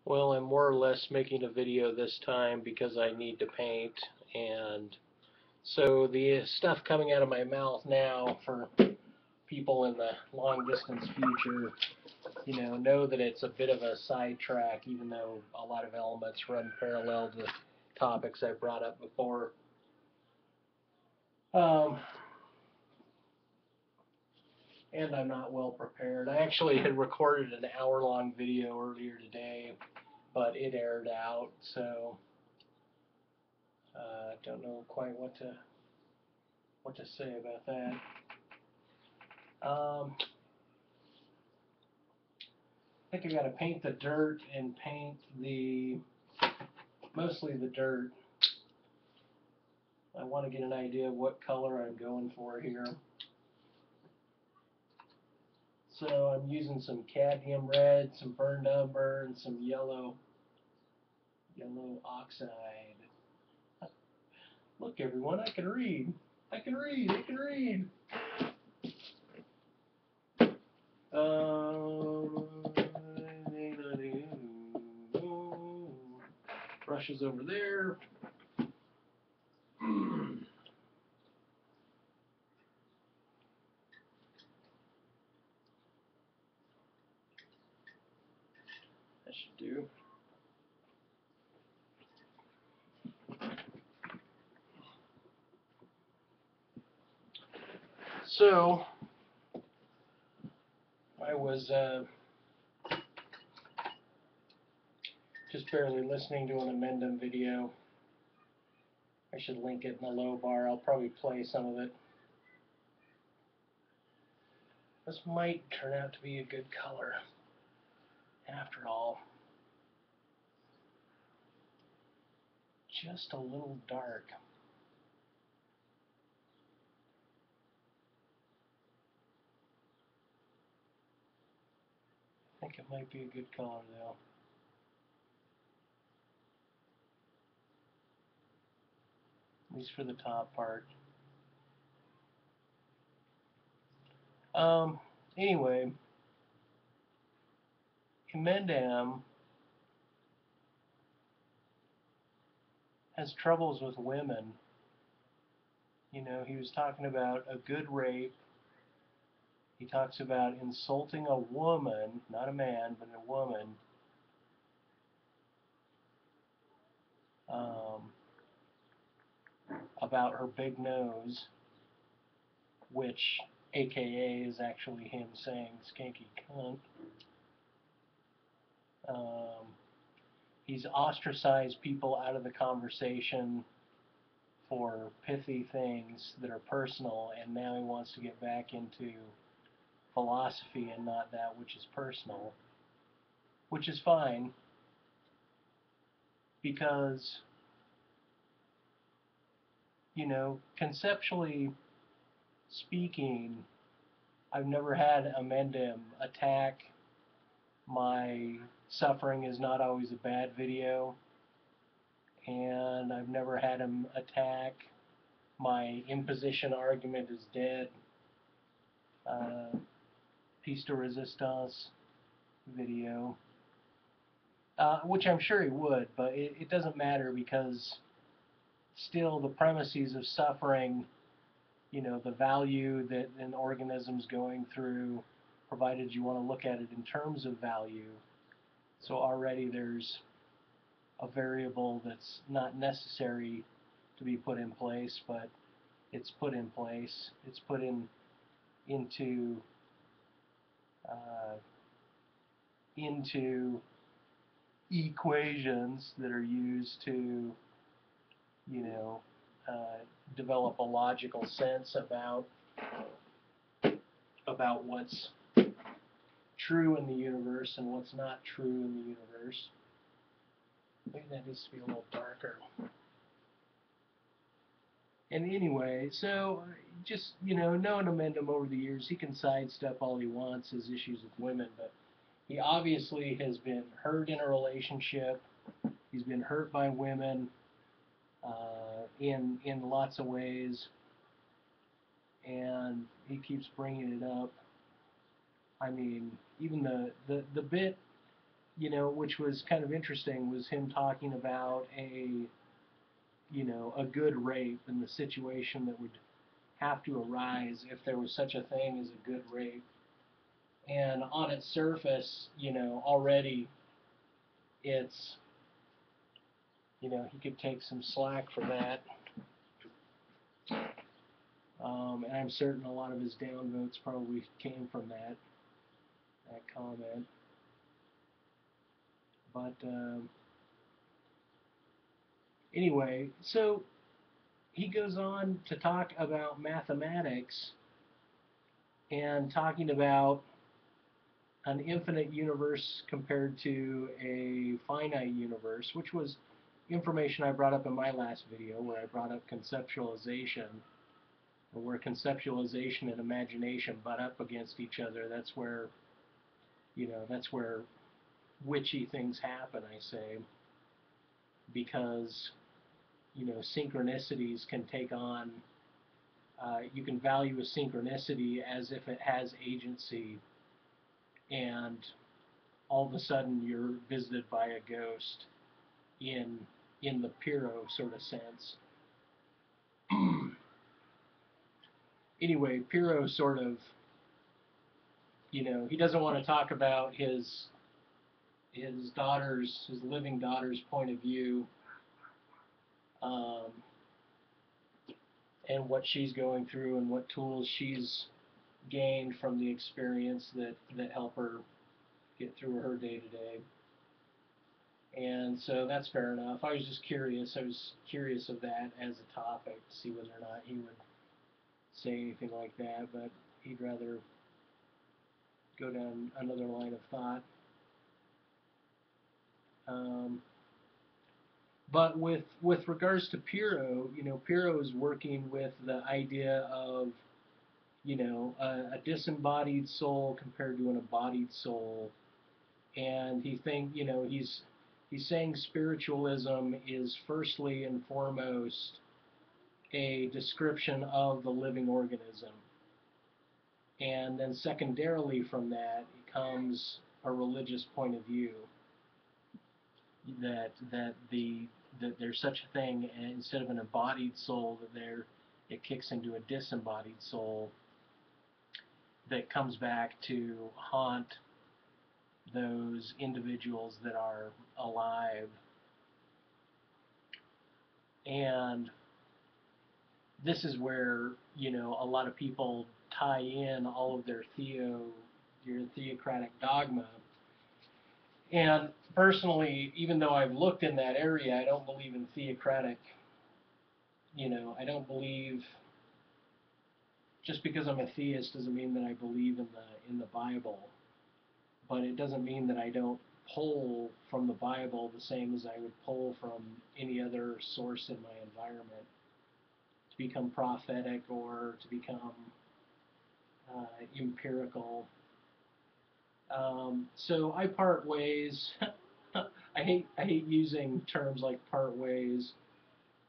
Well, I'm more or less making a video this time because I need to paint, and so the stuff coming out of my mouth now for people in the long distance future, know that it's a bit of a sidetrack, even though a lot of elements run parallel to topics I brought up before. And I'm not well prepared. I actually had recorded an hour-long video earlier today, but it aired out, so don't know quite what to say about that. I think I got to paint the dirt and paint mostly the dirt. I want to get an idea of what color I'm going for here. So I'm using some cadmium red, some burned umber, and some yellow oxide. Look, everyone, I can read. I can read. I can read. Brushes over there. That should do. So I was just barely listening to an inmendham video. I should link it in the low bar. I'll probably play some of it. This might turn out to be a good color after all. Just a little dark. I think it might be a good color though. At least for the top part. Anyway, inmendham has troubles with women. He was talking about a good rape. He talks about insulting a woman, not a man, but a woman. About her big nose, which AKA is actually him saying skanky cunt. He's ostracized people out of the conversation for pithy things that are personal, and now he wants to get back into philosophy and not that which is personal, which is fine, because conceptually speaking, I've never had inmendham attack my suffering is not always a bad video, and I've never had him attack my imposition argument is dead piece de resistance video, which I'm sure he would, but it doesn't matter, because still the premises of suffering, the value that an organism's going through, provided you want to look at it in terms of value. So already there's a variable that's not necessary to be put in place, but it's put in place. It's put into equations that are used to, develop a logical sense about what's true in the universe and what's not true in the universe. Maybe that needs to be a little darker. And anyway, so just, knowing inmendham over the years, he can sidestep all he wants his issues with women, but he obviously has been hurt in a relationship. He's been hurt by women in lots of ways, and he keeps bringing it up. I mean, even the bit which was kind of interesting, was him talking about a good rape and the situation that would have to arise if there was such a thing as a good rape. And on its surface, already it's, he could take some slack for that. And I'm certain a lot of his downvotes probably came from that comment. But anyway, so he goes on to talk about mathematics and talking about an infinite universe compared to a finite universe, which was information I brought up in my last video where I brought up conceptualization, where conceptualization and imagination butt up against each other. That's where witchy things happen, I say, because synchronicities can take on, you can value a synchronicity as if it has agency, and all of a sudden you're visited by a ghost in the Pyyrho sort of sense. Anyway, Pyyrho sort of, he doesn't want to talk about his living daughter's point of view, and what she's going through and what tools she's gained from the experience that help her get through her day-to-day. And so that's fair enough. I was just curious. I was curious of that as a topic to see whether or not he would say anything like that, but he'd rather go down another line of thought. But with regards to Pyyrho, Pyyrho is working with the idea of, a disembodied soul compared to an embodied soul, and he's saying spiritualism is firstly and foremost a description of the living organism, and then secondarily from that comes a religious point of view, that there's such a thing, and instead of an embodied soul, it kicks into a disembodied soul that comes back to haunt those individuals that are alive. And this is where, a lot of people tie in all of their theocratic dogma. And personally, even though I've looked in that area, I don't believe in theocratic. I don't believe, just because I'm a theist doesn't mean that I believe in the Bible. But it doesn't mean that I don't pull from the Bible the same as I would pull from any other source in my environment to become prophetic or to become empirical. So I part ways. I hate using terms like part ways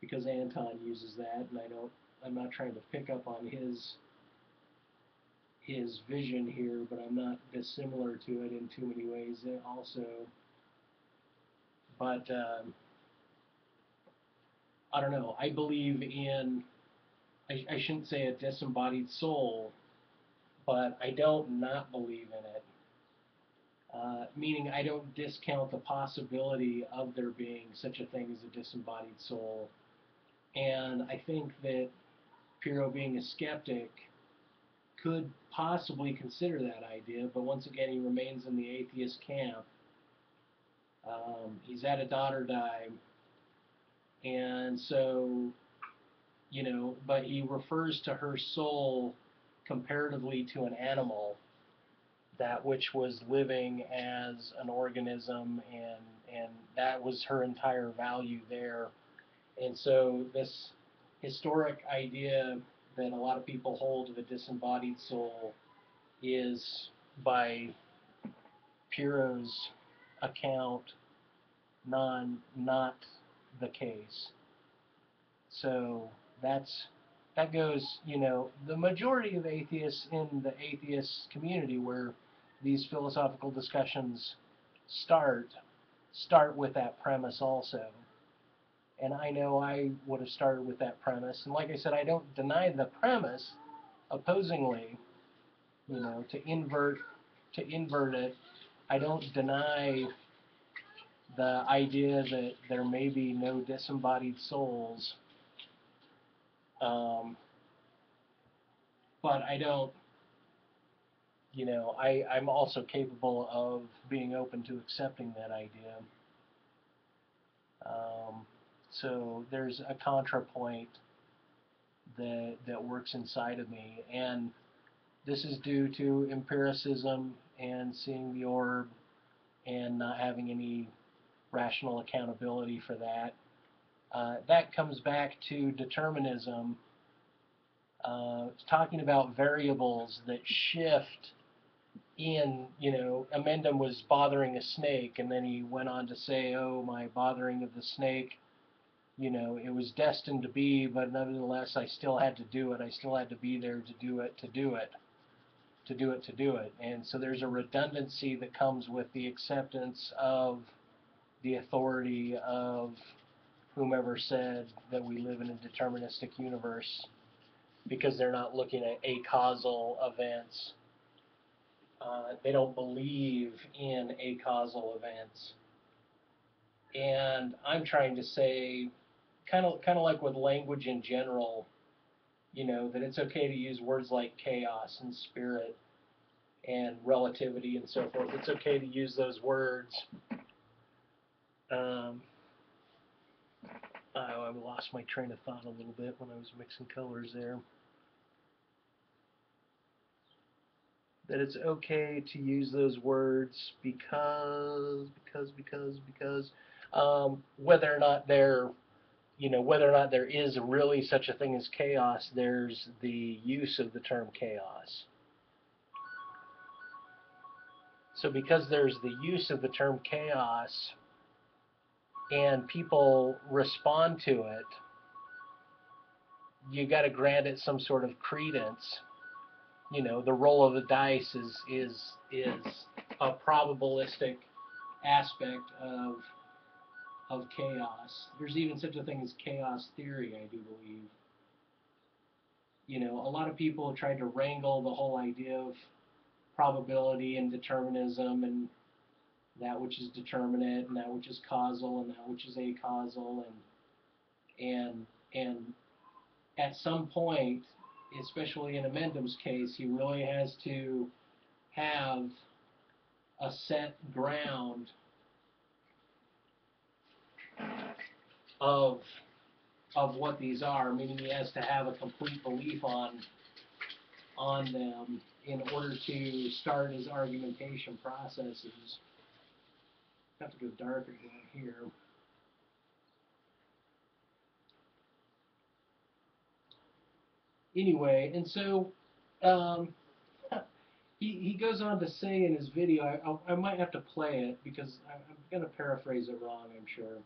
because Anton uses that, and I'm not trying to pick up on his vision here, but I'm not dissimilar to it in too many ways also. But I don't know. I believe in, I shouldn't say a disembodied soul, but I don't not believe in it. Meaning I don't discount the possibility of there being such a thing as a disembodied soul. And I think that Pyyrho, being a skeptic, could possibly consider that idea, but once again, he remains in the atheist camp. He's at a daughter die, and so, but he refers to her soul comparatively to an animal, that which was living as an organism, and that was her entire value there. And so this historic idea that a lot of people hold of a disembodied soul is, by Pyyrho's account, not the case. So that goes, the majority of atheists in the atheist community, where these philosophical discussions start with that premise also. And I know I would have started with that premise. And like I said, I don't deny the premise opposingly, to invert it. I don't deny the idea that there may be no disembodied souls. But I don't, I'm also capable of being open to accepting that idea. So there's a contrapoint that works inside of me, and this is due to empiricism and seeing the orb and not having any rational accountability for that. That comes back to determinism, talking about variables that shift in, inmendham was bothering a snake, and then he went on to say, oh, my bothering of the snake, it was destined to be, but nevertheless, I still had to do it. I still had to be there to do it. And so there's a redundancy that comes with the acceptance of the authority of whomever said that we live in a deterministic universe, because they're not looking at acausal events. They don't believe in acausal events. And I'm trying to say, kind of like with language in general, that it's okay to use words like chaos and spirit and relativity and so forth. It's okay to use those words. I lost my train of thought a little bit when I was mixing colors there. That it's okay to use those words because whether or not there is really such a thing as chaos, there's the use of the term chaos. So because there's the use of the term chaos and people respond to it, you got to grant it some sort of credence. The roll of the dice is a probabilistic aspect of chaos. There's even such a thing as chaos theory, I do believe. A lot of people have tried to wrangle the whole idea of probability and determinism and that which is determinate and that which is causal and that which is acausal, and at some point, especially in inmendham's case, he really has to have a set ground of what these are, meaning he has to have a complete belief on them in order to start his argumentation processes. I have to go darker down here. Anyway, and so he goes on to say in his video, I might have to play it because I'm going to paraphrase it wrong, I'm sure.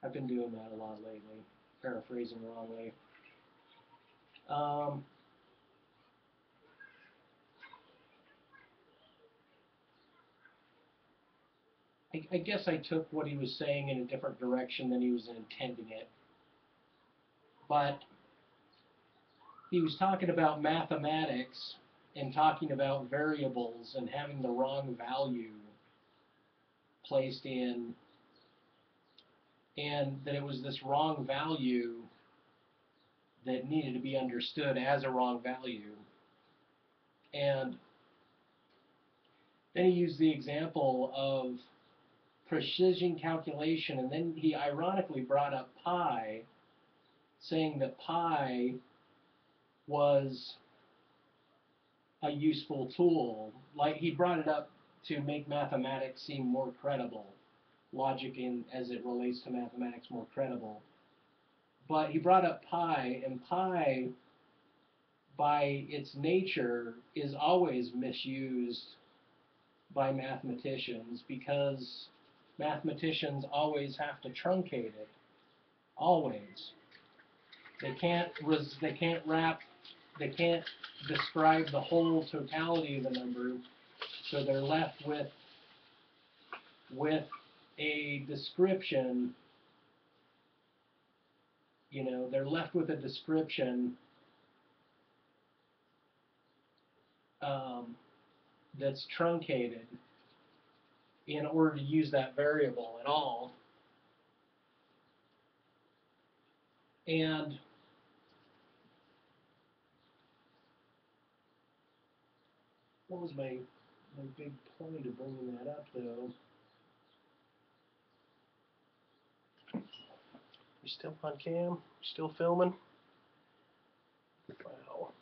I've been doing that a lot lately, paraphrasing wrongly. I guess I took what he was saying in a different direction than he was intending it. But he was talking about mathematics and talking about variables and having the wrong value placed in, and that it was this wrong value that needed to be understood as a wrong value. And then he used the example of precision calculation, and then he ironically brought up pi, saying that pi was a useful tool. Like, he brought it up to make mathematics seem more credible, logic as it relates to mathematics more credible. But he brought up pi, and pi, by its nature, is always misused by mathematicians because mathematicians always have to truncate it. Always. They can't describe the whole totality of the number, so they're left with with a description, you know, they're left with a description that's truncated in order to use that variable at all. And what was my big point of bringing that up, though? You still on cam? Still filming? Wow.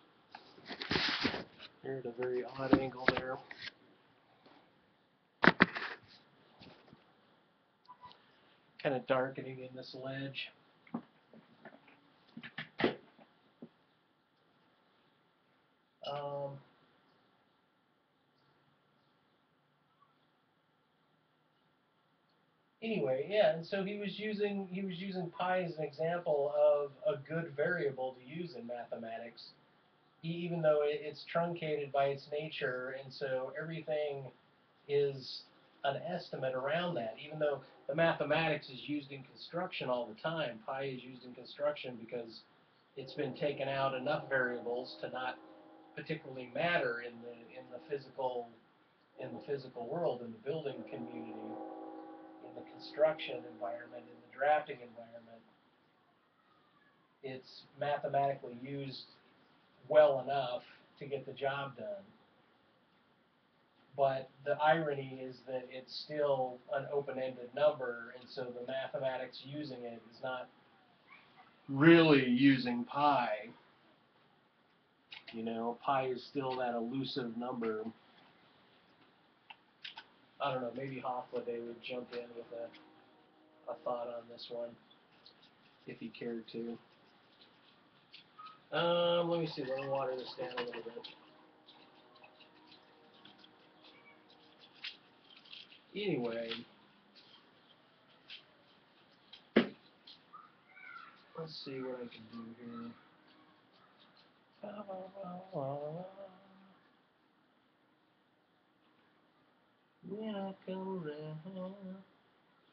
You're at a very odd angle there. Kind of darkening in this ledge. Anyway, yeah, and so he was using pi as an example of a good variable to use in mathematics, even though it's truncated by its nature, and so everything is an estimate around that. Even though the mathematics is used in construction all the time, pi is used in construction because it's been taken out enough variables to not particularly matter in the physical world, in the building community, in the construction environment, in the drafting environment. It's mathematically used well enough to get the job done. But the irony is that it's still an open-ended number, and so the mathematics using it is not really using pi. You know, pi is still that elusive number. I don't know, maybe Hofladay would jump in with a thought on this one, if he cared to. Let me see, let me water this down a little bit. Anyway, let's see what I can do here.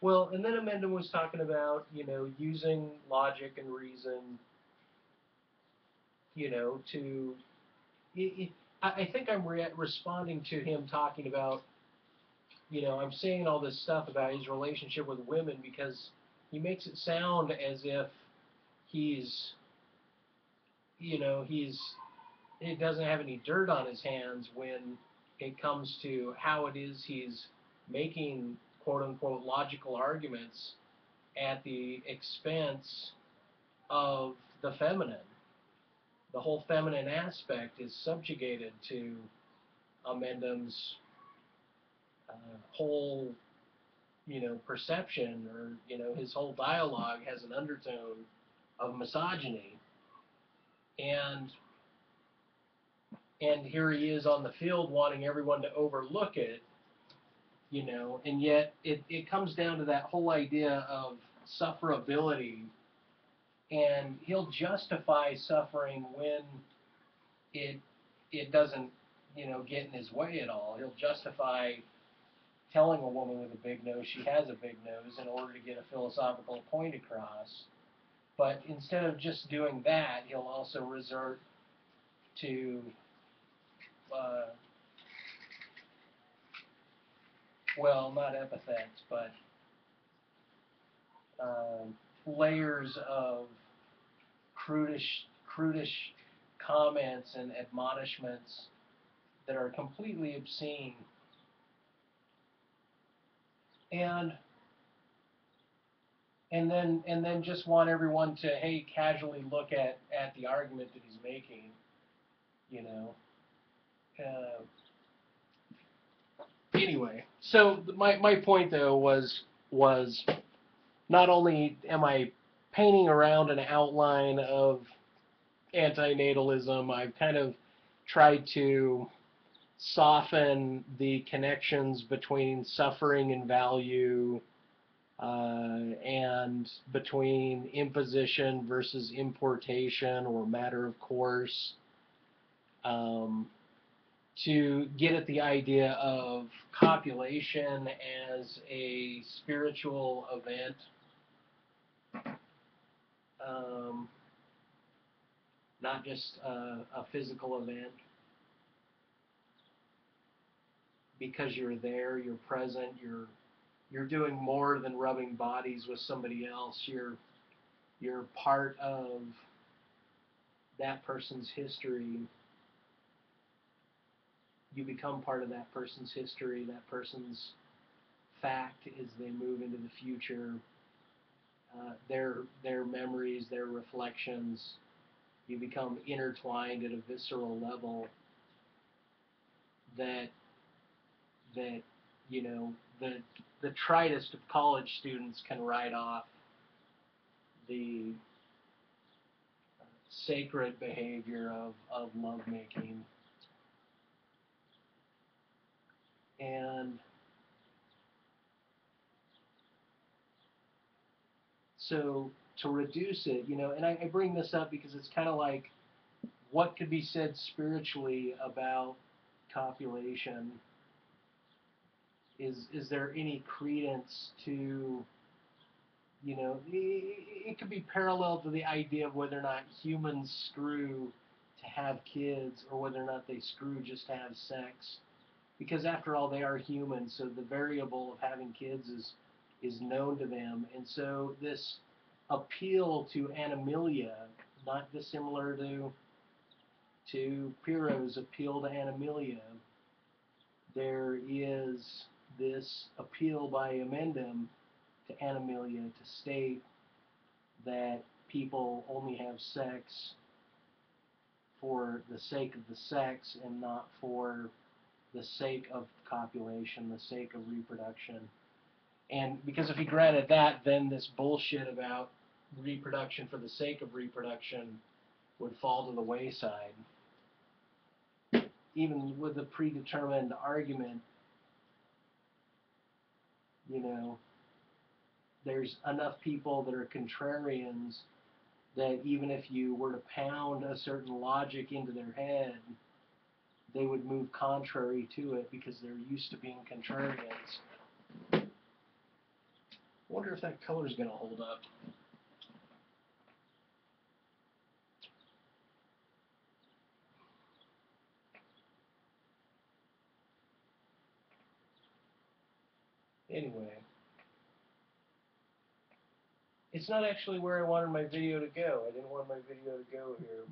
Well, and then Inmendham was talking about, you know, using logic and reason, you know, to... I think I'm responding to him talking about, you know, I'm saying all this stuff about his relationship with women because he makes it sound as if he's, you know, he doesn't have any dirt on his hands when it comes to how it is he's making quote-unquote logical arguments at the expense of the feminine. The whole feminine aspect is subjugated to Inmendham's whole, you know, perception, or, you know, his whole dialogue has an undertone of misogyny. And here he is on the field wanting everyone to overlook it, you know, and yet it comes down to that whole idea of sufferability, and he'll justify suffering when it doesn't, you know, get in his way at all. He'll justify telling a woman with a big nose she has a big nose in order to get a philosophical point across. But instead of just doing that, he'll also resort to, well, not epithets, but layers of crudish comments and admonishments that are completely obscene. And then just want everyone to, hey, casually look at the argument that he's making, you know. Anyway, so my point though was not only am I painting around an outline of antinatalism, I've kind of tried to soften the connections between suffering and value, and between imposition versus importation or matter of course. to get at the idea of copulation as a spiritual event, um, not just a physical event. Because you're there, you're present, you're doing more than rubbing bodies with somebody else. You're part of that person's history. You become part of that person's history, that person's fact as they move into the future. Their memories, their reflections. You become intertwined at a visceral level that that you know the tritest of college students can write off the sacred behavior of lovemaking. And so to reduce it, and I bring this up because it's kind of like what could be said spiritually about copulation. Is there any credence to, it could be parallel to the idea of whether or not humans screw to have kids or whether or not they screw just to have sex. Because after all, they are humans, so the variable of having kids is known to them. And so this appeal to animalia, not dissimilar to Pyyrho's appeal to animalia, there is this appeal by inmendham to animalia to state that people only have sex for the sake of the sex and not for the sake of copulation, the sake of reproduction. And because if he granted that, then this bullshit about reproduction for the sake of reproduction would fall to the wayside. Even with a predetermined argument, there's enough people that are contrarians that even if you were to pound a certain logic into their head, they would move contrary to it because they're used to being contrarians. I wonder if that color's going to hold up. Anyway, it's not actually where I wanted my video to go. I didn't want my video to go here.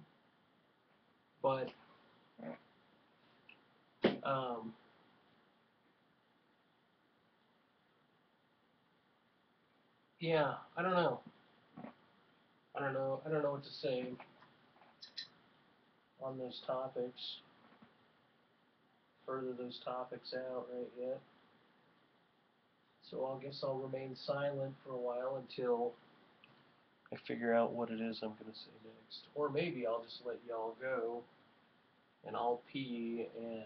But, yeah, I don't know. I don't know what to say on those topics. Further those topics out right yet. So I guess I'll remain silent for a while until I figure out what it is I'm going to say next. Or maybe I'll just let y'all go and I'll pee and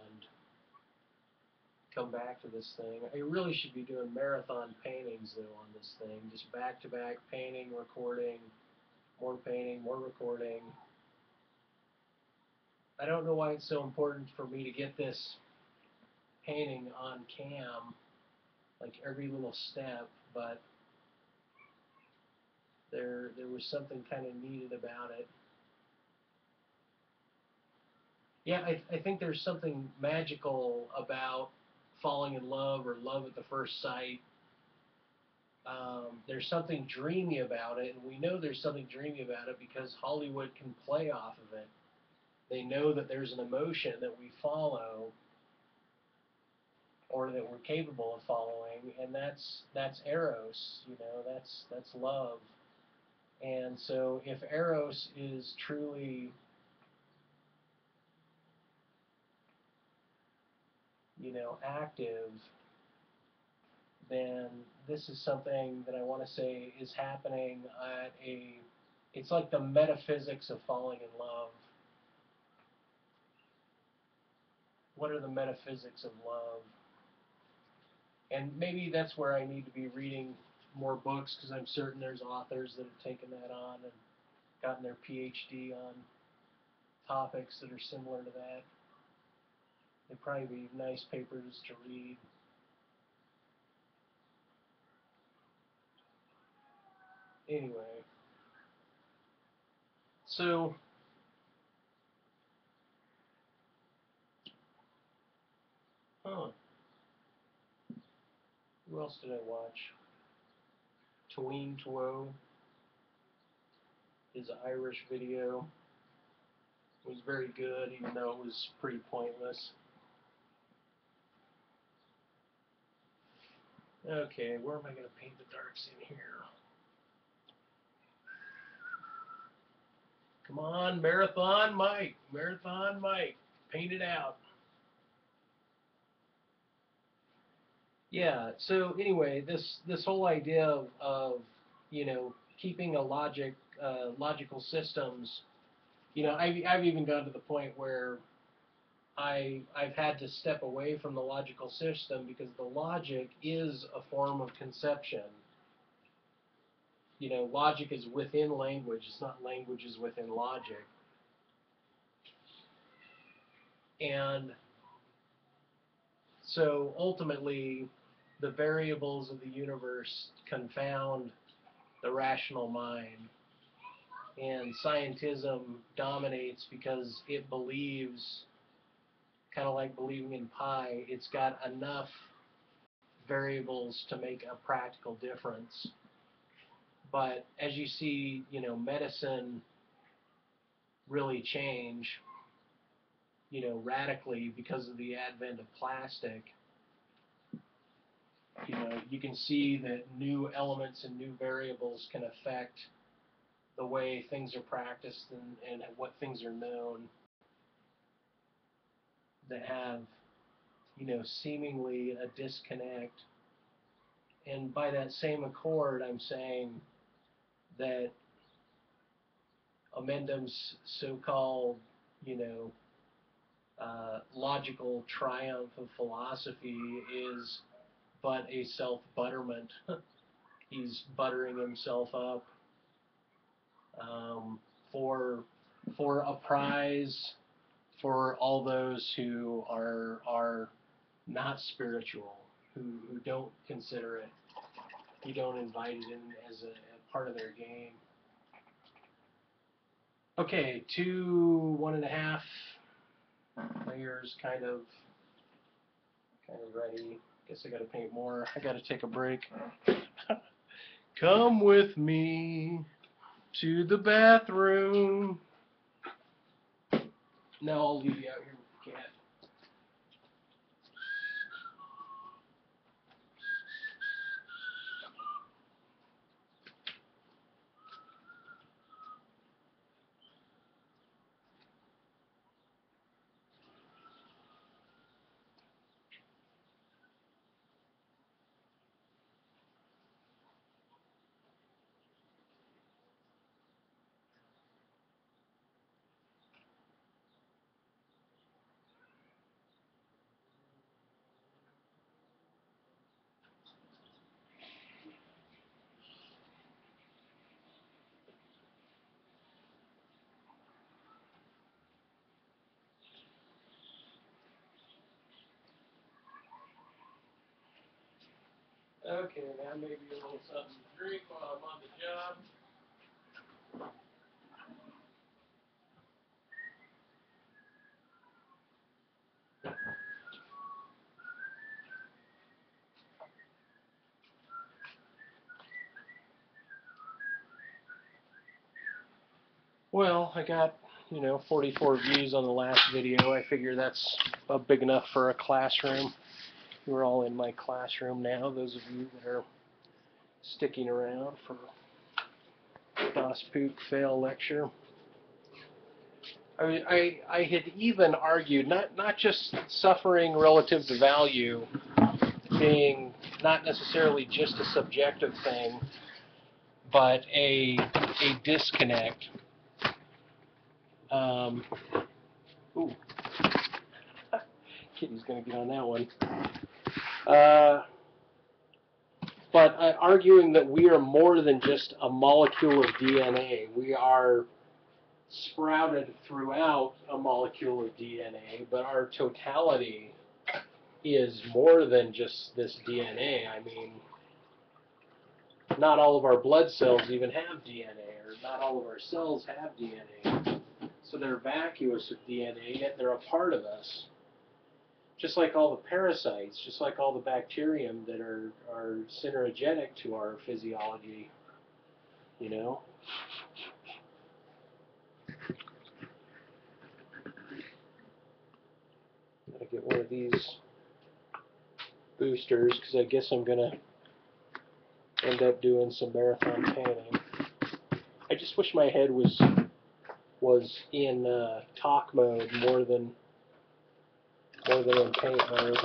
come back to this thing. I really should be doing marathon paintings though on this thing. Just back-to-back painting, recording, more painting, more recording. I don't know why it's so important for me to get this painting on cam, like every little step, but there was something kind of needed about it. Yeah, I think there's something magical about falling in love or love at the first sight. There's something dreamy about it, and we know there's something dreamy about it because Hollywood can play off of it. They know that there's an emotion that we follow or that we're capable of following, and that's eros, that's love. And so if eros is truly, active, then this is something that I want to say is happening at it's like the metaphysics of falling in love. What are the metaphysics of love? And maybe that's where I need to be reading more books, because I'm certain there's authors that have taken that on and gotten their PhD on topics that are similar to that. They'd probably be nice papers to read. Anyway, so who else did I watch? Tween Two, his Irish video was very good, even though it was pretty pointless. Okay, where am I going to paint the darks in here? Come on, Marathon Mike, paint it out. Yeah, so anyway, this whole idea of you know, keeping a logical systems, you know, I've even gone to the point where I've had to step away from the logical system because the logic is a form of conception. You know, logic is within language. It's not language is within logic. And so ultimately, the variables of the universe confound the rational mind. And scientism dominates because it believes, kind of like believing in pi, it's got enough variables to make a practical difference. But as you see, you know, medicine really change, you know, radically because of the advent of plastic. You know, you can see that new elements and new variables can affect the way things are practiced and what things are known that have, you know, seemingly a disconnect. And by that same accord, I'm saying that Amendham's so-called, you know, logical triumph of philosophy is but a self-butterment. He's buttering himself up for a prize for all those who are not spiritual, who don't consider it, who don't invite it in as a part of their game. Okay, 1.5 layers kind of ready. Guess I gotta paint more. I gotta take a break. Come with me to the bathroom. Now I'll leave you out here with the cat. Okay, now maybe a little something to drink while I'm on the job. Well, I got, you know, 44 views on the last video. I figure that's big enough for a classroom. We're all in my classroom now, those of you that are sticking around for Das Pook Fail Lecture. I had even argued not just suffering relative to value being not necessarily just a subjective thing, but a disconnect. Ooh, Kitty's going to get on that one. But arguing that we are more than just a molecule of DNA. We are sprouted throughout a molecule of DNA, but our totality is more than just this DNA. I mean, not all of our blood cells even have DNA, or not all of our cells have DNA. So they're vacuous of DNA, yet they're a part of us. Just like all the parasites, just like all the bacterium that are synergenic to our physiology, you know? Gotta get one of these boosters, because I guess I'm gonna end up doing some marathon tanning. I just wish my head was in talk mode more than in paint mode.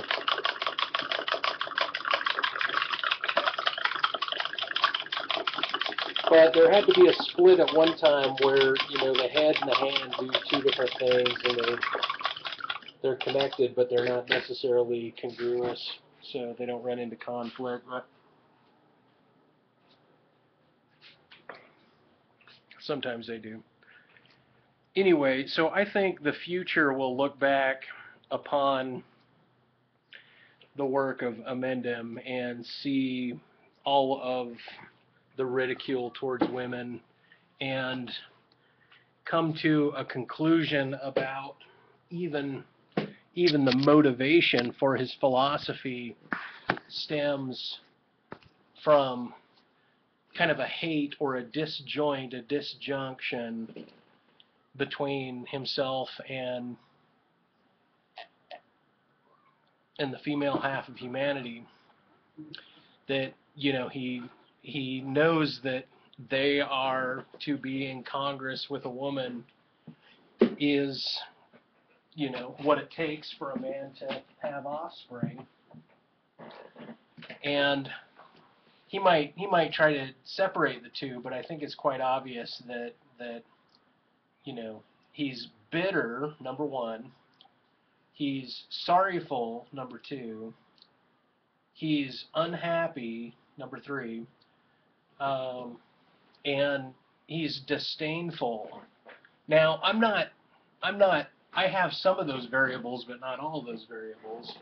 But there had to be a split at one time where, you know, the head and the hand do two different things, and they're connected, but they're not necessarily congruous, so they don't run into conflict. Sometimes they do. Anyway, so I think the future will look back upon the work of inmendham and see all of the ridicule towards women and come to a conclusion about even the motivation for his philosophy stems from kind of a hate or a disjunction between himself and the female half of humanity. That, you know, he knows that they are to be in Congress with a woman is, you know, what it takes for a man to have offspring. And he might try to separate the two, but I think it's quite obvious that you know, he's bitter, number one. He's sorrowful, number two. He's unhappy, number three. And he's disdainful. Now, I have some of those variables, but not all of those variables.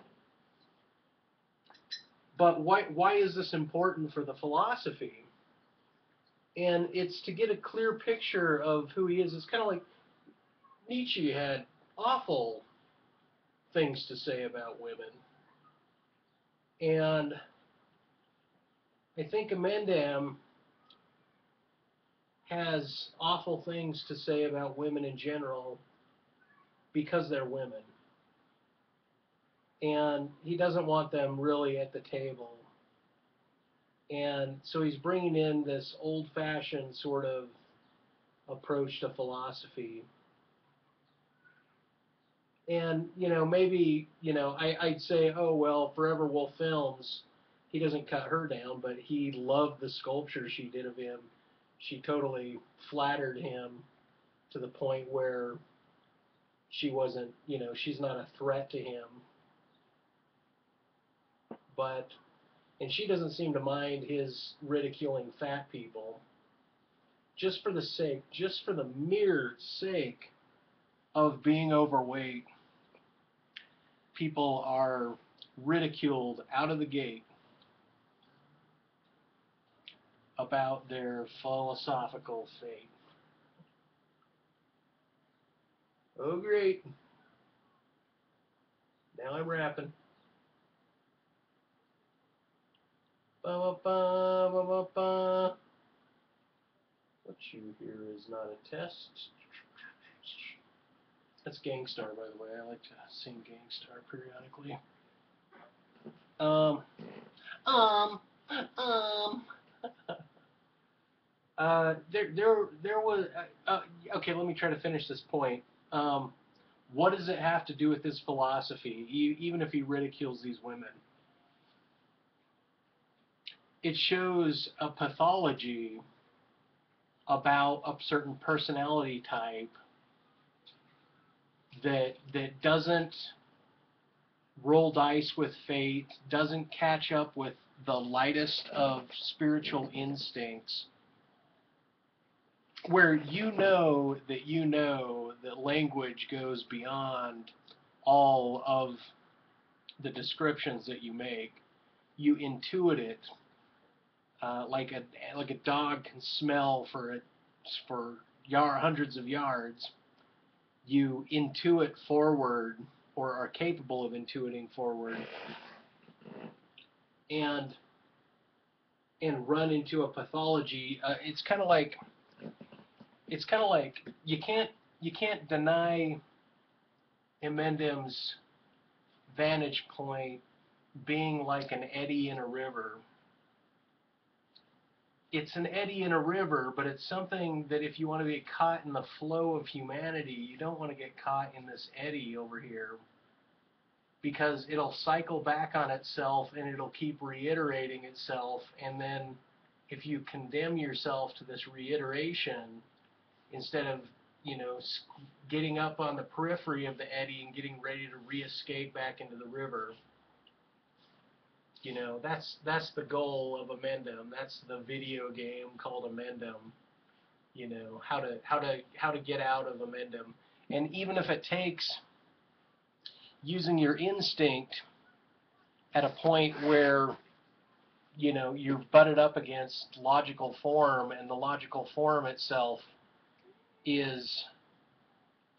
But why is this important for the philosophy? And it's to get a clear picture of who he is. It's kind of like Nietzsche had awful things to say about women. And I think inmendham has awful things to say about women in general because they're women. And he doesn't want them really at the table. And so he's bringing in this old-fashioned sort of approach to philosophy. And, you know, maybe, you know, I'd say, oh, well, Forever Wolf Films, he doesn't cut her down, but he loved the sculpture she did of him. She totally flattered him to the point where she wasn't, you know, she's not a threat to him. But, and she doesn't seem to mind his ridiculing fat people. Just for the mere sake of being overweight, people are ridiculed out of the gate about their philosophical fate. Oh, great. Now I'm rapping. Ba-ba-ba, ba-ba-ba. What you hear is not a test. That's Gangstar, by the way. I like to sing Gangstar periodically. There was. Okay, let me try to finish this point. What does it have to do with his philosophy, even if he ridicules these women? It shows a pathology about a certain personality type that doesn't roll dice with fate, doesn't catch up with the lightest of spiritual instincts, where you know that language goes beyond all of the descriptions that you make. You intuit it, like a dog can smell for hundreds of yards. You intuit forward, or are capable of intuiting forward, and run into a pathology. It's kind of like you can't deny inmendham's vantage point being like an eddy in a river. It's an eddy in a river, but it's something that if you want to get caught in the flow of humanity, you don't want to get caught in this eddy over here, because it'll cycle back on itself and it'll keep reiterating itself, and then if you condemn yourself to this reiteration instead of, getting up on the periphery of the eddy and getting ready to re-escape back into the river, that's the goal of inmendham. That's the video game called inmendham. How to get out of inmendham. And even if it takes using your instinct at a point where you're butted up against logical form, and the logical form itself is,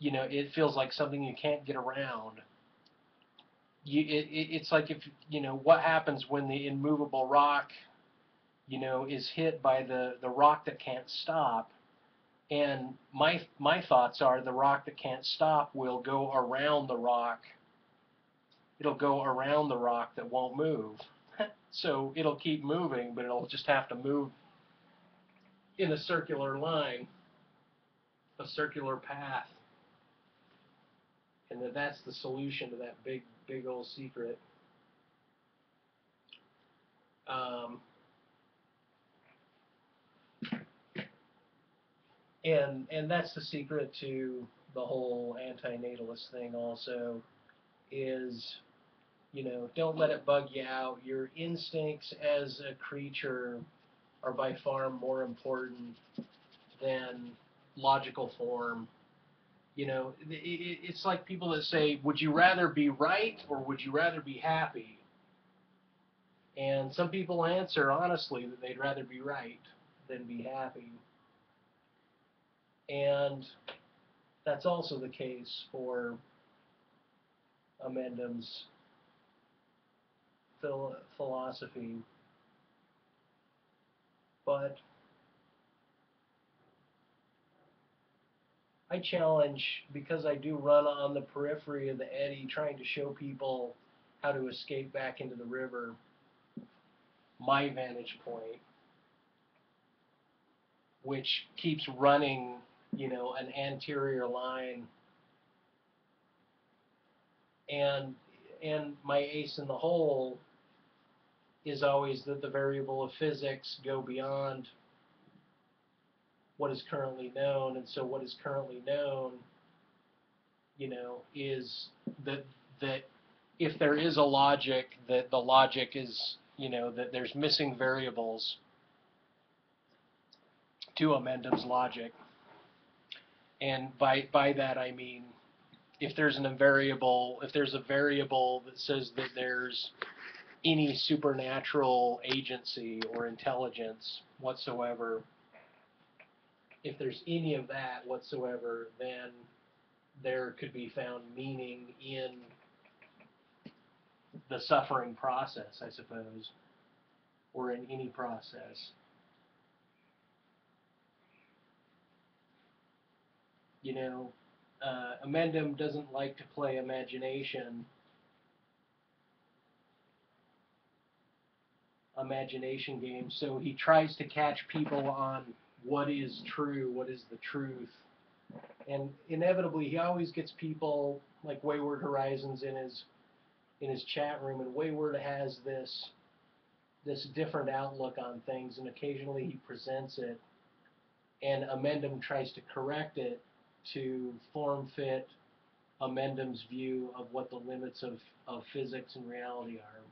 it feels like something you can't get around. It's like if, what happens when the immovable rock, is hit by the rock that can't stop. And my thoughts are the rock that can't stop will go around the rock. It'll go around the rock that won't move. So it'll keep moving, but it'll just have to move in a circular line, a circular path. And that's the solution to that big old secret. And that's the secret to the whole antinatalist thing also, is, don't let it bug you out. Your instincts as a creature are by far more important than logical form. It's like people that say, would you rather be right or would you rather be happy? And some people answer honestly that they'd rather be right than be happy. And that's also the case for inmendham's philosophy. But I challenge, because I do run on the periphery of the eddy trying to show people how to escape back into the river, my vantage point, which keeps running, an anterior line. And my ace in the hole is always that the variable of physics go beyond what is currently known, and so what is currently known, is that if there is a logic, that the logic is, that there's missing variables to inmendham's logic. And by that I mean, if there's a variable that says that there's any supernatural agency or intelligence whatsoever, if there's any of that whatsoever, then there could be found meaning in the suffering process, I suppose, or in any process. Inmendham doesn't like to play imagination games, so he tries to catch people on what is true, what is the truth. And inevitably, he always gets people like Wayward Horizons in his chat room, and Wayward has this different outlook on things, and occasionally he presents it, and inmendham tries to correct it to form fit inmendham's view of what the limits of physics and reality are.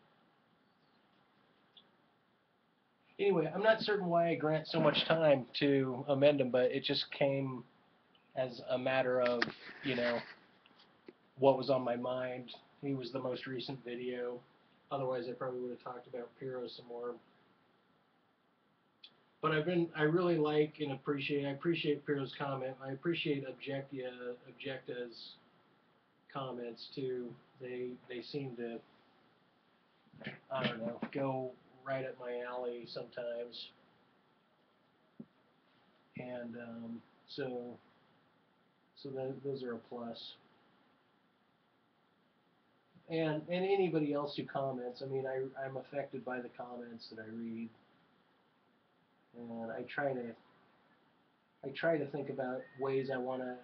Anyway, I'm not certain why I grant so much time to amend him, but it just came as a matter of, you know, what was on my mind. He was the most recent video. Otherwise, I probably would have talked about Pyyrho some more. But I really like and I appreciate Pyyrho's comment. I appreciate Objecta's comments too. They seem to, I don't know, go right up my alley sometimes. And those are a plus. And anybody else who comments, I mean, I'm affected by the comments that I read, and I try to think about ways I want to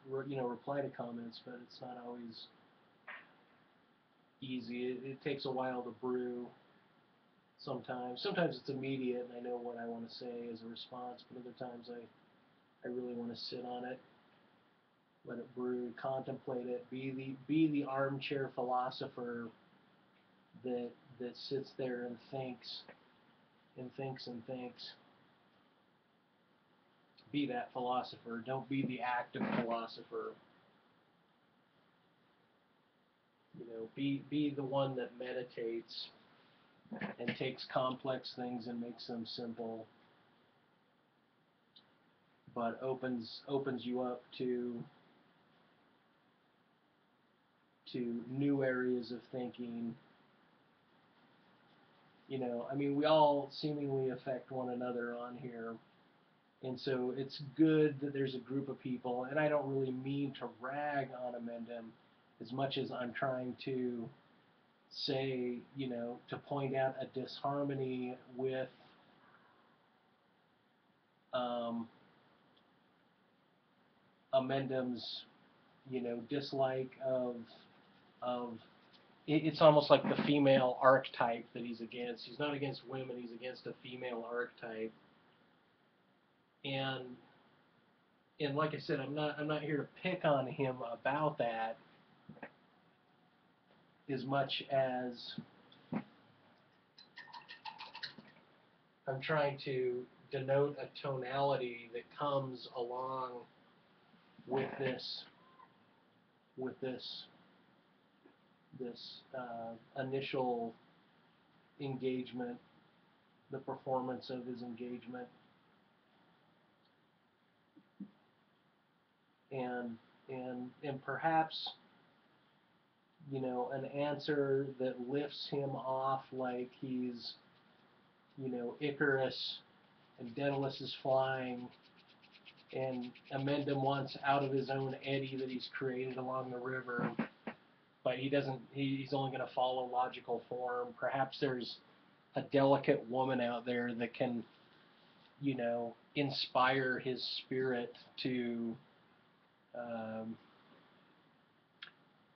reply to comments, but it's not always easy. It takes a while to brew. Sometimes it's immediate, and I know what I want to say as a response, but other times I really want to sit on it, let it brew, contemplate it, be the armchair philosopher that sits there and thinks and thinks and thinks. Be that philosopher. Don't be the active philosopher. You know, be the one that meditates and takes complex things and makes them simple, but opens you up to new areas of thinking. You know, I mean, we all seemingly affect one another on here, and so it's good that there's a group of people, and I don't really mean to rag on inmendham as much as I'm trying to say, you know, to point out a disharmony with um, inmendham's, you know, dislike of it's almost like the female archetype that he's against. He's not against women, he's against a female archetype. And like I said, I'm not here to pick on him about that as much as I'm trying to denote a tonality that comes along with this initial engagement, the performance of his engagement, and perhaps, you know, an answer that lifts him off like he's, you know, Icarus and Daedalus is flying, and inmendham wants out of his own eddy that he's created along the river, but he doesn't. He's only going to follow logical form. Perhaps there's a delicate woman out there that can, you know, inspire his spirit to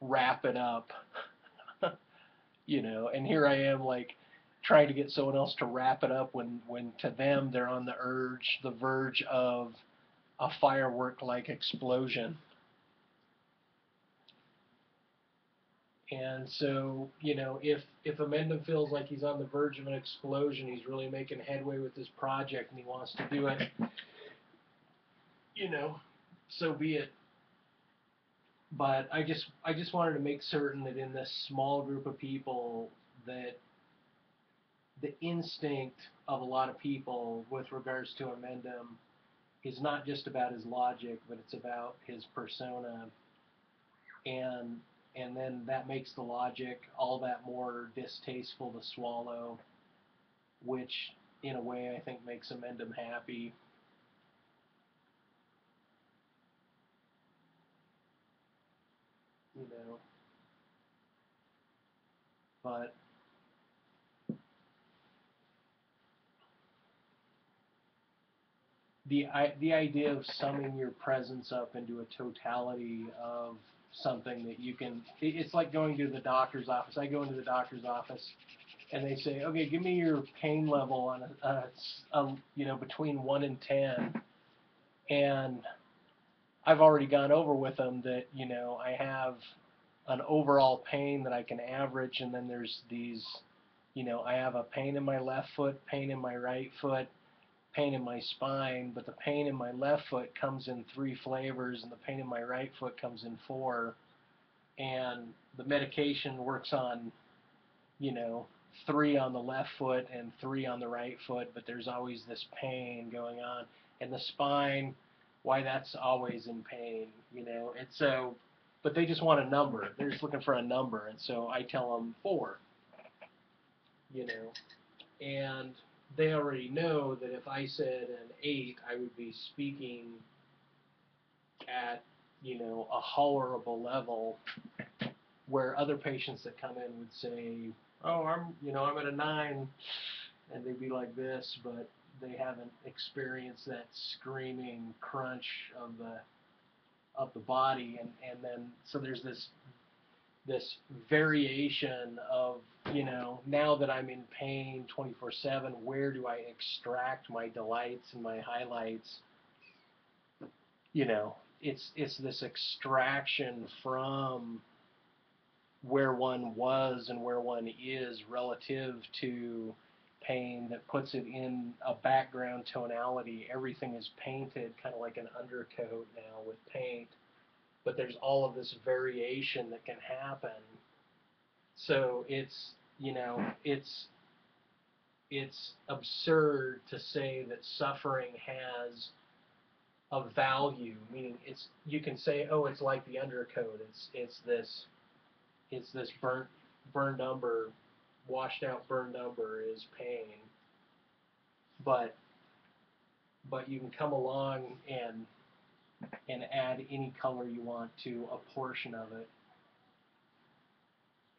wrap it up, you know. And here I am, like, trying to get someone else to wrap it up when to them they're on the verge of a firework-like explosion. And so, you know, if inmendham feels like he's on the verge of an explosion, he's really making headway with this project, and he wants to do it, you know, so be it. But I just wanted to make certain that in this small group of people, that the instinct of a lot of people with regards to inmendham is not just about his logic, but it's about his persona, and then that makes the logic all that more distasteful to swallow, which in a way I think makes inmendham happy. You know, but the idea of summing your presence up into a totality of something that you can, it's like going to the doctor's office. I go into the doctor's office and they say, okay, give me your pain level on a you know, between 1 and 10, and I've already gone over with them that, you know, I have an overall pain that I can average, and then there's these You know, I have a pain in my left foot, pain in my right foot, pain in my spine, but the pain in my left foot comes in 3 flavors and the pain in my right foot comes in 4. And the medication works on, you know, 3 on the left foot and 3 on the right foot, but there's always this pain going on. And the spine, why that's always in pain, you know. And so, but they just want a number. They're just looking for a number. And so I tell them 4, you know. And they already know that if I said an 8, I would be speaking at, you know, a tolerable level, where other patients that come in would say, oh, I'm at a 9, and they'd be like this, but they haven't experienced that screaming crunch of the body, and then so there's this variation of, you know, now that I'm in pain 24/7, where do I extract my delights and my highlights? You know, it's this extraction from where one was and where one is relative to pain that puts it in a background tonality. Everything is painted kind of like an undercoat now with paint, but there's all of this variation that can happen. So it's, you know, it's absurd to say that suffering has a value, meaning it's, you can say, oh, it's like the undercoat, it's this burned umber, washed out burned umber is pain, but you can come along and add any color you want to a portion of it,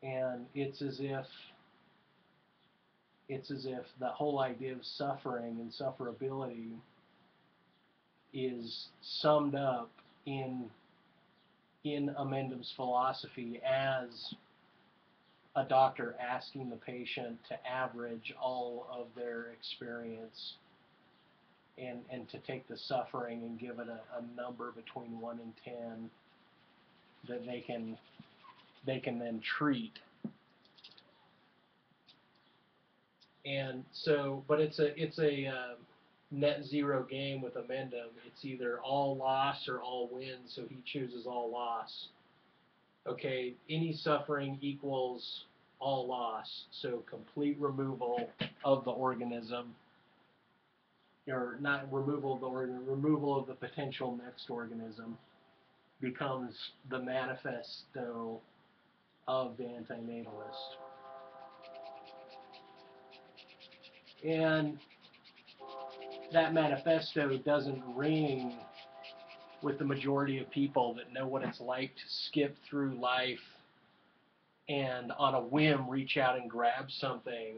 and it's as if the whole idea of suffering and sufferability is summed up in Amendham's philosophy as a doctor asking the patient to average all of their experience and to take the suffering and give it a number between 1 and 10 that they can then treat. And so, but it's a net zero game with Amendham. It's either all loss or all win, so he chooses all loss. Okay, any suffering equals all loss, so complete removal of the organism, or not removal of the organism, removal of the potential next organism becomes the manifesto of the antinatalist. And that manifesto doesn't ring with the majority of people that know what it's like to skip through life and on a whim reach out and grab something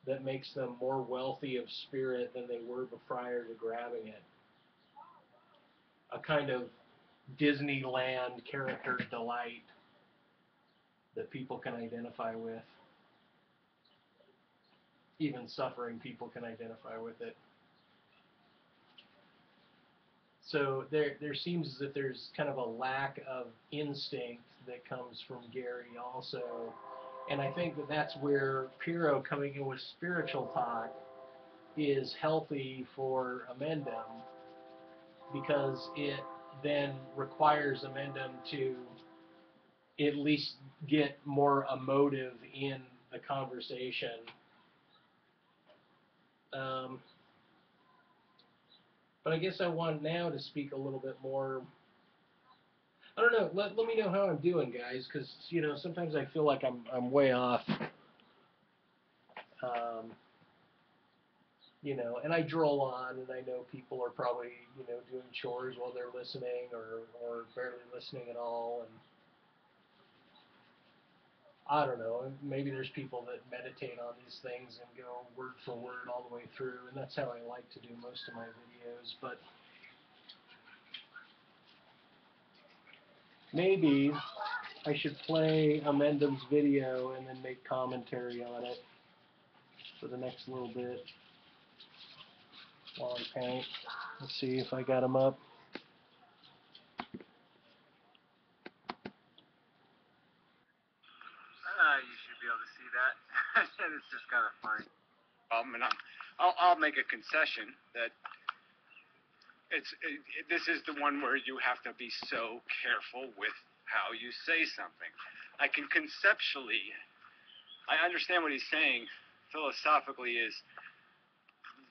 that makes them more wealthy of spirit than they were prior to grabbing it. A kind of Disneyland character delight that people can identify with. Even suffering people can identify with it. So there seems as if there's kind of a lack of instinct that comes from Gary also. And I think that that's where Pyyrho coming in with spiritual talk is healthy for Amendham, because it then requires Amendham to at least get more emotive in the conversation. But I guess I want now to speak a little bit more. I don't know. Let me know how I'm doing, guys, because you know sometimes I feel like I'm way off. You know, and I droll on, and I know people are probably, you know, doing chores while they're listening, or barely listening at all, and I don't know, maybe there's people that meditate on these things and go word for word all the way through, and that's how I like to do most of my videos, but maybe I should play Amendham's video and then make commentary on it for the next little bit while I paint. Let's see if I got him up. You should be able to see that. It's just make a concession that this is the one where you have to be so careful with how you say something. I can conceptually, I understand what he's saying philosophically is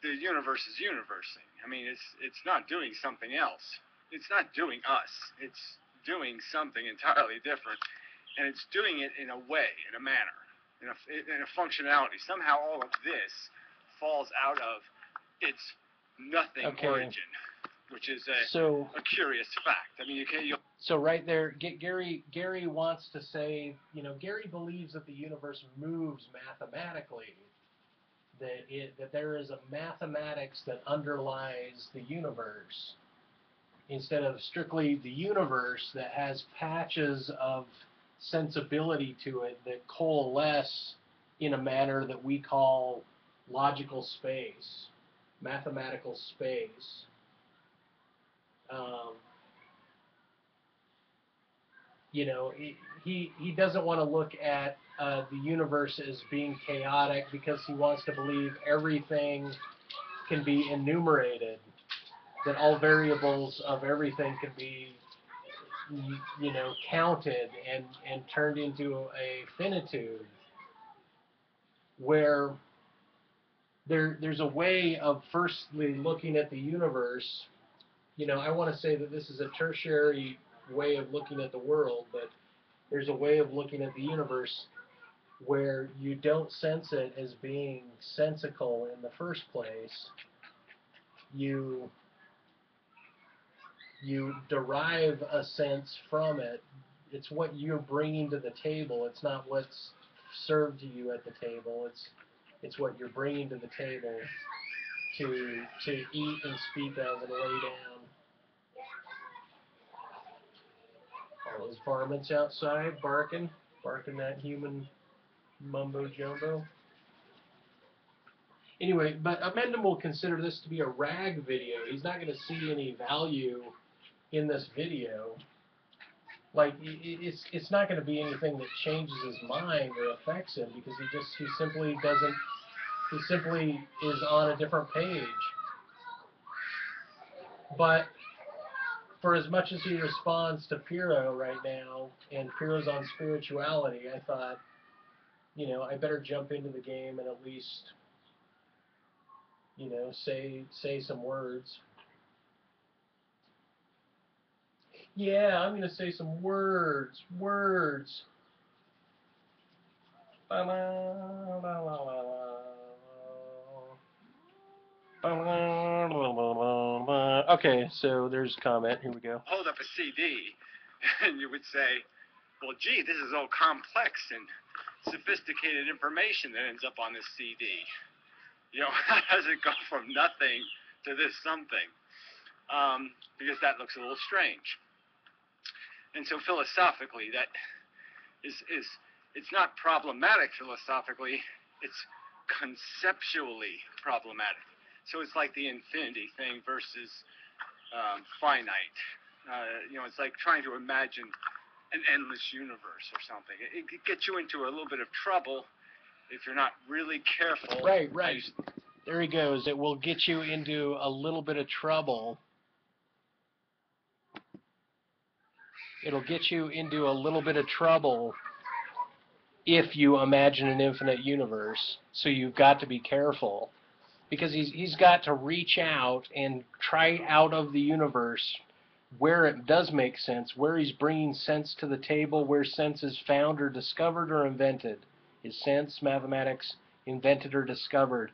the universe is universing. I mean, it's not doing something else. It's not doing us. It's doing something entirely different, and it's doing it in a way, in a manner, in a functionality. Somehow all of this falls out of its nothing origin, which is a curious fact. I mean, So right there, Gary wants to say, Gary believes that the universe moves mathematically, that there is a mathematics that underlies the universe, instead of strictly the universe that has patches of sensibility to it that coalesce in a manner that we call logical space, mathematical space. He doesn't want to look at the universe as being chaotic because he wants to believe everything can be enumerated, that all variables of everything can be, counted and turned into a finitude, where there's a way of firstly looking at the universe. I want to say that this is a tertiary way of looking at the world, but there's a way of looking at the universe where you don't sense it as being sensical in the first place. You derive a sense from it. It's what you're bringing to the table. It's not what's served to you at the table. It's what you're bringing to the table to eat and speak of and lay down. All those varmints outside barking that human mumbo jumbo. Anyway, but Amendham will consider this to be a rag video. He's not going to see any value in this video. Like, it's not going to be anything that changes his mind or affects him, because he simply is on a different page. But for as much as he responds to Pyyrho right now, and Pyyrho's on spirituality, I thought, I better jump into the game and at least, say some words. Yeah, I'm going to say some words. Words. Okay, so there's a comment. Here we go. Hold up a CD, and you would say, well, gee, this is all complex and sophisticated information that ends up on this CD. How does it go from nothing to this something? Because that looks a little strange. And so philosophically, that it's not problematic philosophically, it's conceptually problematic. So it's like the infinity thing versus finite. It's like trying to imagine an endless universe or something. It gets you into a little bit of trouble if you're not really careful. Right. There he goes. It will get you into a little bit of trouble. It'll get you into a little bit of trouble if you imagine an infinite universe. So you've got to be careful, because he's got to reach out and try out of the universe where it does make sense, where he's bringing sense to the table, where sense is found or discovered or invented. Is sense, mathematics, invented or discovered?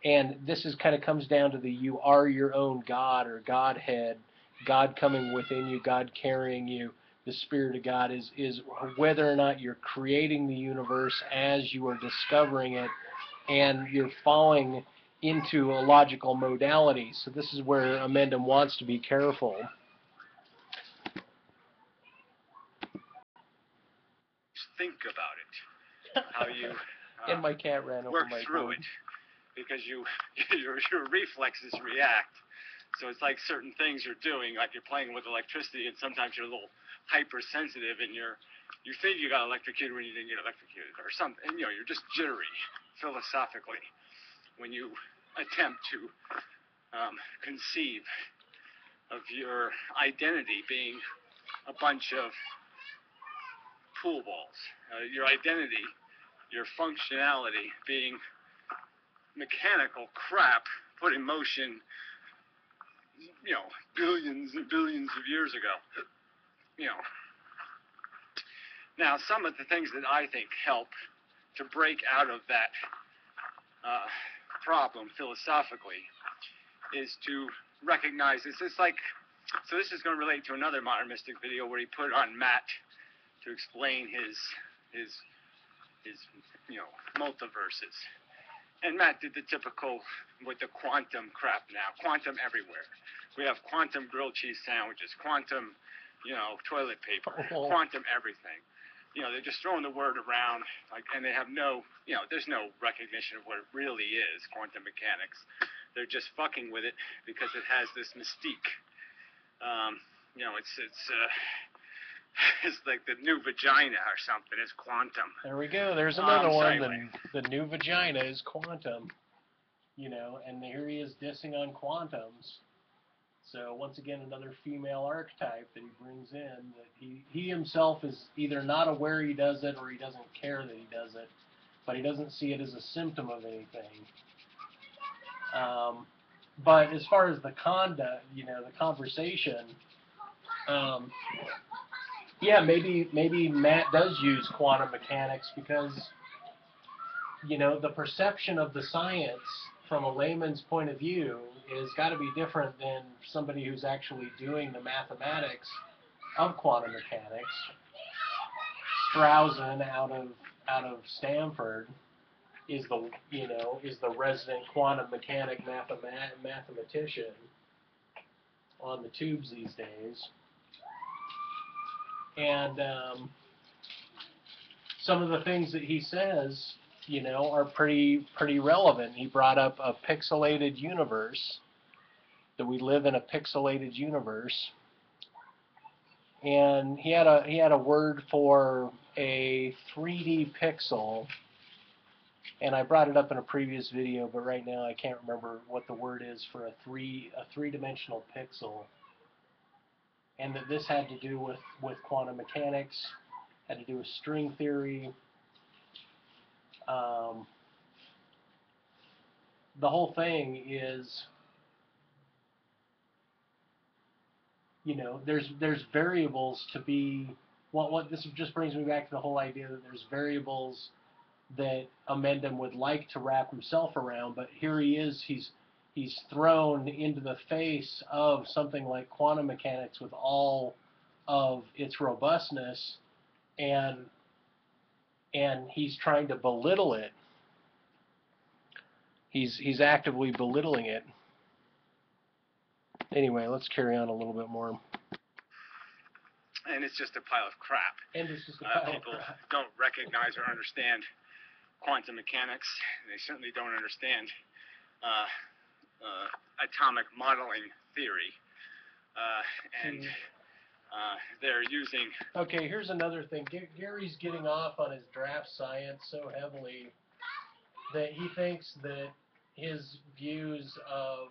And this kind of comes down to the you are your own God or Godhead, God coming within you, God carrying you. The Spirit of God is whether or not you're creating the universe as you are discovering it, and you're falling into a logical modality. So this is where Amendham wants to be careful. Think about it. How you and my cat ran over work my through board. it, because your reflexes react. So it's like certain things you're doing, like you're playing with electricity, and sometimes you're a little hypersensitive, and you think you got electrocuted when you didn't get electrocuted, or something. And, you're just jittery philosophically when you attempt to conceive of your identity being a bunch of pool balls. Your identity, your functionality being mechanical crap put in motion, billions and billions of years ago. Now, some of the things that I think help to break out of that problem philosophically is to recognize this. It's like, so this is going to relate to another modern mystic video where he put on Matt to explain his multiverses. And Matt did the typical with the quantum crap now. Quantum everywhere. We have quantum grilled cheese sandwiches, quantum, toilet paper, quantum everything. They're just throwing the word around, and they have no, there's no recognition of what it really is, quantum mechanics. They're just fucking with it because it has this mystique. It's like the new vagina or something. It's quantum. There we go. There's another one. The new vagina is quantum. And here he is dissing on quantums. So once again, another female archetype that he brings in. That he himself is either not aware he does it or he doesn't care that he does it, but he doesn't see it as a symptom of anything. But as far as the conduct, the conversation. Yeah, maybe Matt does use quantum mechanics because, the perception of the science from a layman's point of view is got to be different than somebody who's actually doing the mathematics of quantum mechanics. Strausen out of Stanford is the resident quantum mechanic mathematician on the tubes these days. And some of the things that he says, are pretty relevant. He brought up a pixelated universe, that we live in a pixelated universe, and he had a word for a 3D pixel, and I brought it up in a previous video, but right now I can't remember what the word is for a three-dimensional pixel. And that this had to do with quantum mechanics, had to do with string theory. The whole thing is, there's variables to be. What this just brings me back to the whole idea that there's variables that inmendham would like to wrap himself around, but here he is. He's thrown into the face of something like quantum mechanics with all of its robustness, and he's trying to belittle it. He's actively belittling it. Anyway, let's carry on a little bit more. And it's just a pile of crap. And it's just a pile of crap. People don't recognize or understand quantum mechanics. They certainly don't understand atomic modeling theory, and they're using... Okay, here's another thing. Gary's getting off on his draft science so heavily that he thinks that his views of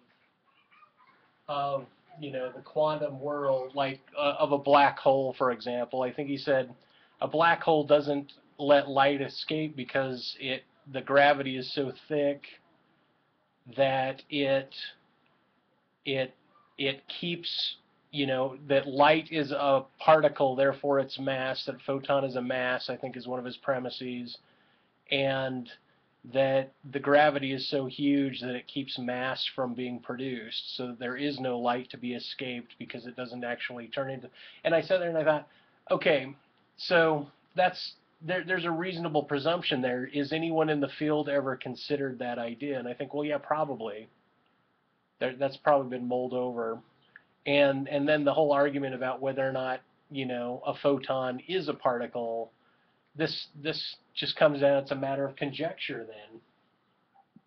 the quantum world, like of a black hole, for example. I think he said a black hole doesn't let light escape because the gravity is so thick that it keeps, that light is a particle, therefore it's mass, that photon is a mass, I think is one of his premises, and that the gravity is so huge that it keeps mass from being produced, so there is no light to be escaped because it doesn't actually turn into... And I sat there and I thought, okay, so there's a reasonable presumption there. Is anyone in the field ever considered that idea? And I think, well, yeah, probably. That's probably been mulled over. And then the whole argument about whether or not, a photon is a particle, this just comes down, it's a matter of conjecture then.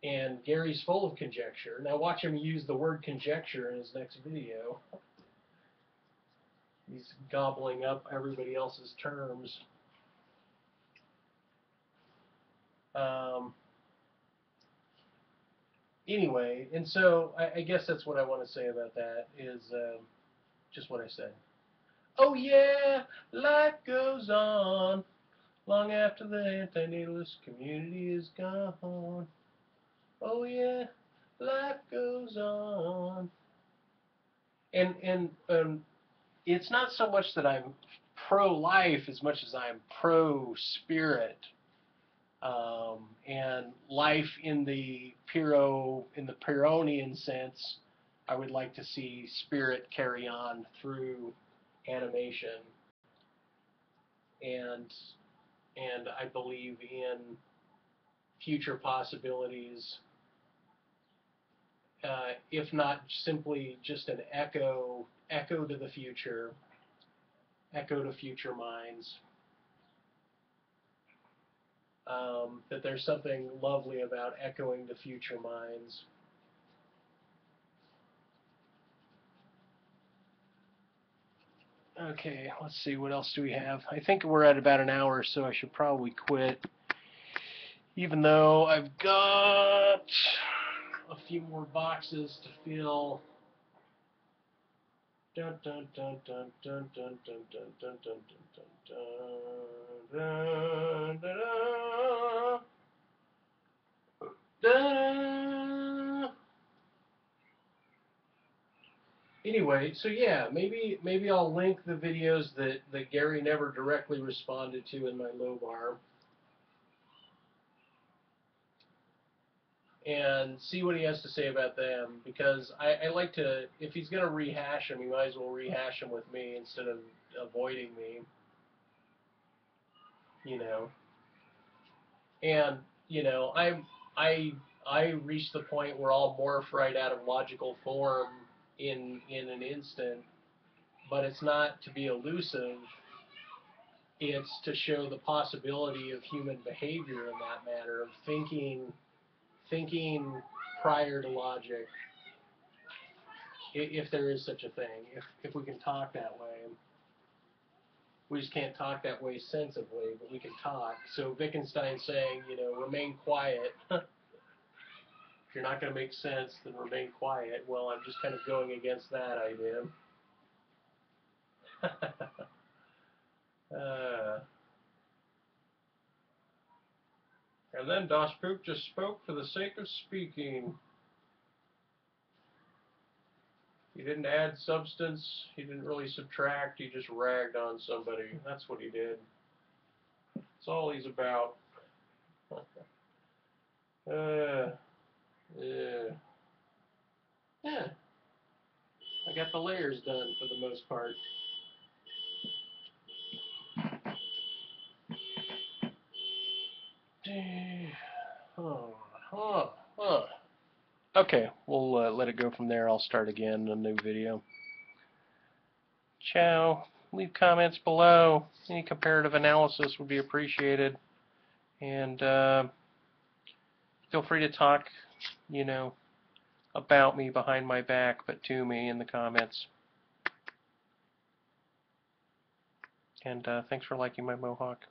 And Gary's full of conjecture. Now watch him use the word conjecture in his next video. He's gobbling up everybody else's terms. anyway, and so I guess that's what I want to say about that is just what I said. Oh yeah, life goes on long after the antinatalist community is gone. Oh yeah, life goes on. And it's not so much that I'm pro-life as much as I'm pro-spirit. And life in the Pyrrhonian sense, I would like to see spirit carry on through animation, and I believe in future possibilities, if not simply just an echo to the future, echo to future minds. That there's something lovely about echoing to future minds. Okay, let's see, what else do we have? I think we're at about an hour, so I should probably quit. Even though I've got a few more boxes to fill. Dun dun dun dun dun dun dun dun dun dun dun dun dun dun. Anyway, so yeah, maybe I'll link the videos that Gary never directly responded to in my low bar, and see what he has to say about them, because I like to, if he's going to rehash them, he might as well rehash them with me instead of avoiding me, you know. And, you know, I reached the point where I'll morph right out of logical form in an instant, but it's not to be elusive, it's to show the possibility of human behavior in that matter, of thinking prior to logic, if there is such a thing, if we can talk that way. We just can't talk that way sensibly, but we can talk. So Wittgenstein saying, you know, remain quiet. If you're not going to make sense, then remain quiet. Well, I'm just kind of going against that idea. And then Das Poop just spoke for the sake of speaking. He didn't add substance. He didn't really subtract. He just ragged on somebody. That's what he did. That's all he's about. Yeah. I got the layers done for the most part. Okay, we'll let it go from there. I'll start again in a new video. Ciao. Leave comments below. Any comparative analysis would be appreciated. And feel free to talk, you know, about me behind my back, but to me in the comments. And thanks for liking my mohawk.